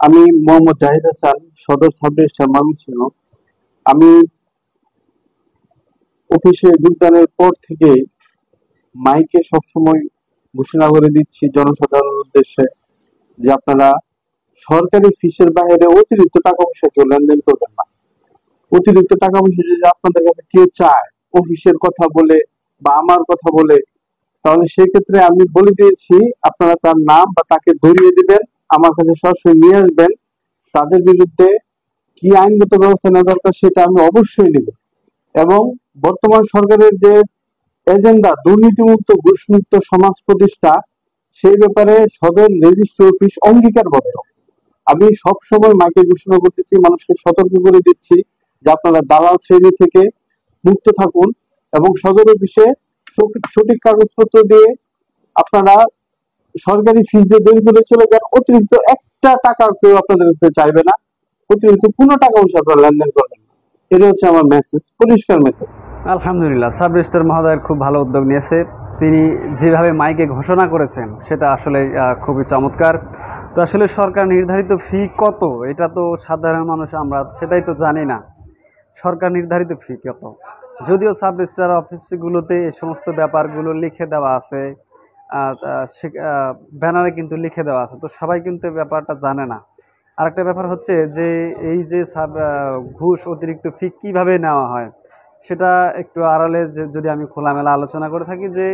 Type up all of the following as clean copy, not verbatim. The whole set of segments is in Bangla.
আমি মোহাম্মদ জাহিদ হাসান, সদর সাব রেজিস্ট্রার ময়মনসিংহ। আমি অফিসে যোগদানের পর থেকে মাইকে সবসময় ঘোষণা করে দিচ্ছি জনসাধারণের উদ্দেশ্যে যে আপনারা সরকারি ফিসের বাইরে অতিরিক্ত টাকা পয়সা কেউ লেনদেন করবেন না। অতিরিক্ত টাকা পয়সা যদি আপনাদের কাছে কেউ চায় অফিসের কথা বলে বা আমার কথা বলে, তাহলে সেক্ষেত্রে আমি বলে দিয়েছি আপনারা তার নাম বা তাকে ধরিয়ে দিবেন, আমার কাছে সরাসরি নিয়ে আসবেন। তাদের বিরুদ্ধে কি আইনগত ব্যবস্থা নেওয়া দরকার সেটা আমি অবশ্যই নেব। এবং বর্তমান সরকারের যে এজেন্ডা দুর্নীতিমুক্ত ঘুষমুক্ত সমাজ প্রতিষ্ঠা, সেই ব্যাপারে সদর রেজিস্ট্রি অফিস অঙ্গীকারবদ্ধ। আমি সব সময় মাইকে ঘোষণা করতেছি, মানুষকে সতর্ক করে দিচ্ছি যে আপনারা দালাল শ্রেণী থেকে মুক্ত থাকুন এবং সদর অফিসে সঠিক কাগজপত্র দিয়ে আপনারা সরকারি ফিস দিয়ে দেরি করে চলে যান। অতিরিক্ত একটা টাকা কেউ আপনাদের কাছে চাইবে না, অতিরিক্ত কোনো টাকা পয়সা আপনারা লেনদেন করবেন না। এটা হচ্ছে আমার মেসেজ, পরিষ্কার মেসেজ। আলহামদুলিল্লাহ, সাব রেজিস্ট্রার মহোদয় খুব ভালো উদ্যোগ নিয়েছে। তিনি যেভাবে মাইকে ঘোষণা করেছেন সেটা আসলে খুবই চমৎকার। তো আসলে সরকার নির্ধারিত ফি কত, এটা তো সাধারণ মানুষ আমরা সেটাই তো জানি না। সরকার নির্ধারিত ফি কত, যদিও সাব রেজিস্ট্রার অফিসগুলোতে এই সমস্ত ব্যাপারগুলো লিখে দেওয়া আছে, ব্যানারে কিন্তু লিখে দেওয়া আছে, তো সবাই কিন্তু ব্যাপারটা জানে না। আরেকটা ব্যাপার হচ্ছে যে এই যে ঘুষ অতিরিক্ত ফি কীভাবে নেওয়া হয় সেটা একটু আড়ালে যদি আমি খোলামেলা আলোচনা করে থাকি যে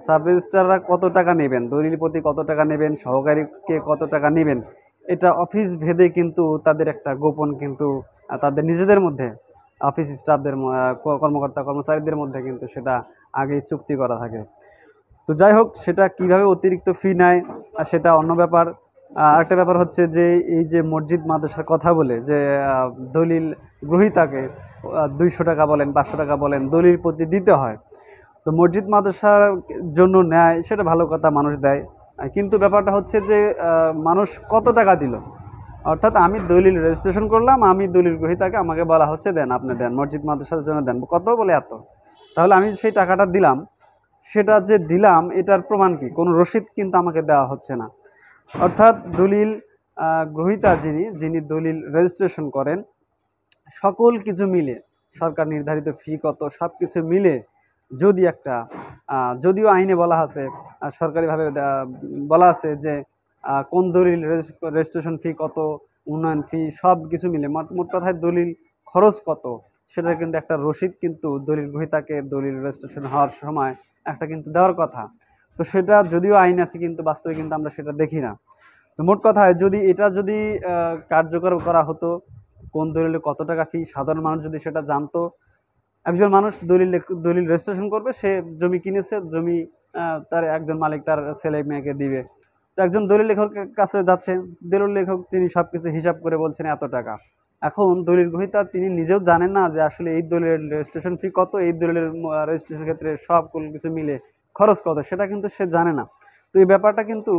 সাব রেজিস্ট্রাররা কত টাকা নেবেন, দলিল প্রতি কত টাকা নেবেন, সহকারীকে কত টাকা নেবেন, এটা অফিস ভেদে কিন্তু তাদের একটা গোপন কিন্তু তাদের নিজেদের মধ্যে অফিস স্টাফদের কর্মকর্তা কর্মচারীদের মধ্যে কিন্তু সেটা আগেই চুক্তি করা থাকে। তো যাই হোক, সেটা কিভাবে অতিরিক্ত ফি নেয় সেটা অন্য ব্যাপার। আরেকটা ব্যাপার হচ্ছে যে এই যে মসজিদ মাদ্রাসার কথা বলে যে দলিল গ্রহীতাকে 200 টাকা বলেন 500 টাকা বলেন দলিল প্রতি দিতে হয়। তো মসজিদ মাদ্রাসার জন্য নেয় সেটা ভালো কথা, মানুষ দেয়, কিন্তু ব্যাপারটা হচ্ছে যে মানুষ কত টাকা দিল, অর্থাৎ আমি দলিল রেজিস্ট্রেশন করলাম, আমি দলিল গ্রহীতাকে আমাকে বলা হচ্ছে দেন, আপনি দেন মসজিদ মাদ্রাসার জন্য দেন, কত বলে এত, তাহলে আমি সেই টাকাটা দিলাম, সেটা যে দিলাম এটার প্রমাণ কি? কোনো রসিদ কিন্তু আমাকে দেওয়া হচ্ছে না। অর্থাৎ দলিল গ্রহীতা যিনি দলিল রেজিস্ট্রেশন করেন, সকল কিছু মিলে সরকার নির্ধারিত ফি কত সব কিছু মিলে যদি একটা যদিও আইনে বলা আছে, সরকারিভাবে বলা আছে যে কোন দলিল রেজিস্ট্রেশন ফি কত, উন্নয়ন ফি সব কিছু মিলে মোট কথায় দলিল খরচ কত সেটার কিন্তু একটা রসিদ কিন্তু দলিল গ্রহীতাকে দলিল রেজিস্ট্রেশন হওয়ার সময় একটা কিন্তু দেওয়ার কথা। তো সেটা যদিও আইন আছে কিন্তু বাস্তবে কিন্তু আমরা সেটা দেখি না। তো মোট কথায় যদি এটা যদি কার্যকর করা হতো, কোন দলিলে কত টাকা ফি সাধারণ মানুষ যদি সেটা জানতো, একজন মানুষ দলিল রেজিস্ট্রেশন করবে, সে জমি কিনেছে, জমি তার একজন মালিক তার ছেলে মেয়েকে দিবে, তো একজন দলিল লেখকের কাছে যাচ্ছে, দলিল লেখক তিনি সব কিছু হিসাব করে বলছেন এত টাকা। এখন দলিল গ্রহীতা তিনি নিজেও জানেন না যে আসলে এই দলিলের রেজিস্ট্রেশন ফি কত, এই দলিলের রেজিস্ট্রেশন ক্ষেত্রে সব কিছু মিলে খরচ কত সেটা কিন্তু সে জানে না। তো এই ব্যাপারটা কিন্তু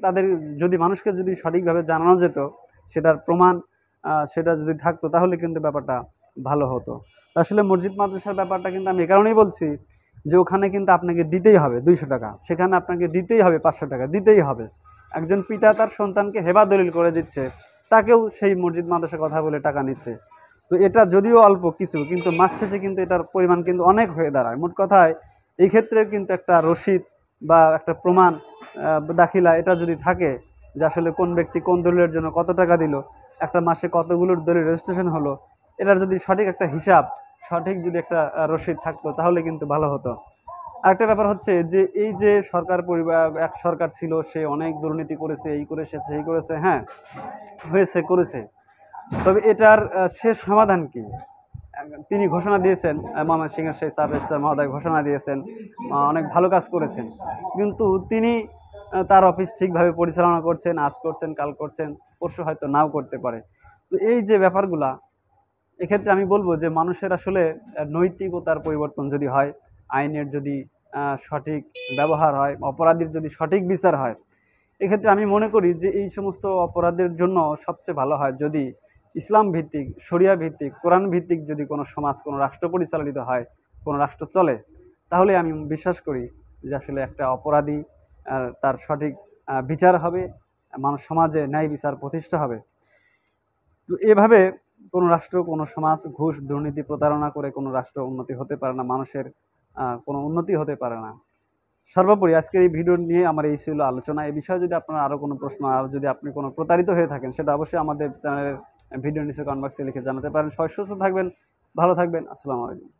তাদের যদি মানুষকে যদি সঠিকভাবে জানানো যেত, সেটার প্রমাণ সেটা যদি থাকতো, তাহলে কিন্তু ব্যাপারটা ভালো হতো। আসলে মসজিদ মাদ্রাসার ব্যাপারটা কিন্তু আমি এ কারণেই বলছি যে ওখানে কিন্তু আপনাকে দিতেই হবে 200 টাকা, সেখানে আপনাকে দিতেই হবে 500 টাকা, দিতেই হবে। একজন পিতা তার সন্তানকে হেবা দলিল করে দিচ্ছে, তাকেও সেই মসজিদ মাদ্রাসার কথা বলে টাকা নিচ্ছে। তো এটা যদিও অল্প কিছু, কিন্তু মাস শেষে কিন্তু এটার পরিমাণ কিন্তু অনেক হয়ে দাঁড়ায়। মোট কথায় এই ক্ষেত্রে কিন্তু একটা রসিদ বা একটা প্রমাণ দাখিলা এটা যদি থাকে যে আসলে কোন ব্যক্তি কোন দলিলের জন্য কত টাকা দিল, একটা মাসে কতগুলোর দলিল রেজিস্ট্রেশন হলো, এটার যদি সঠিক একটা হিসাব, সঠিক যদি একটা রসিদ থাকতো, তাহলে কিন্তু ভালো হতো। আরেকটা ব্যাপার হচ্ছে যে এই যে সরকার পরিবার এক সরকার ছিল, সে অনেক দুর্নীতি করেছে, এই করেছে সেই করেছে, হ্যাঁ হয়েছে করেছে, তবে এটার শেষ সমাধান কি? তিনি ঘোষণা দিয়েছেন, ময়মনসিংহের সেই সাব রেজিস্ট্রার মহোদয় ঘোষণা দিয়েছেন, অনেক ভালো কাজ করেছেন, কিন্তু তিনি তার অফিস ঠিকভাবে পরিচালনা করছেন, আজ করছেন কাল করছেন, পরশু হয়তো নাও করতে পারে। তো এই যে ব্যাপারগুলা, এক্ষেত্রে আমি বলবো যে মানুষের আসলে নৈতিকতার পরিবর্তন যদি হয়, আইনের যদি সঠিক ব্যবহার হয়, অপরাধীর যদি সঠিক বিচার হয়, এক্ষেত্রে আমি মনে করি যে এই সমস্ত অপরাধের জন্য সবচেয়ে ভালো হয় যদি ইসলাম ভিত্তিক, শরিয়া ভিত্তিক, কোরআন ভিত্তিক যদি কোনো সমাজ, কোনো রাষ্ট্র পরিচালিত হয়, কোনো রাষ্ট্র চলে, তাহলে আমি বিশ্বাস করি যে আসলে একটা অপরাধী তার সঠিক বিচার হবে, মানুষ সমাজে ন্যায় বিচার প্রতিষ্ঠা হবে। তো এভাবে কোনো রাষ্ট্র, কোনো সমাজ ঘুষ, দুর্নীতি, প্রতারণা করে কোনো রাষ্ট্র উন্নতি হতে পারে না, মানুষের কোনো উন্নতি হতে পারে না। সর্বোপরি আজকের এই ভিডিও নিয়ে আমার এই ছিল আলোচনা। এই বিষয়ে যদি আপনার আরও কোনো প্রশ্ন, আর যদি আপনি কোনো প্রতারিত হয়ে থাকেন, সেটা অবশ্যই আমাদের চ্যানেলের ভিডিও নিচে কমেন্ট বক্সে লিখে জানাতে পারেন। সবাই সুস্থ থাকবেন, ভালো থাকবেন। আসসালামু আলাইকুম।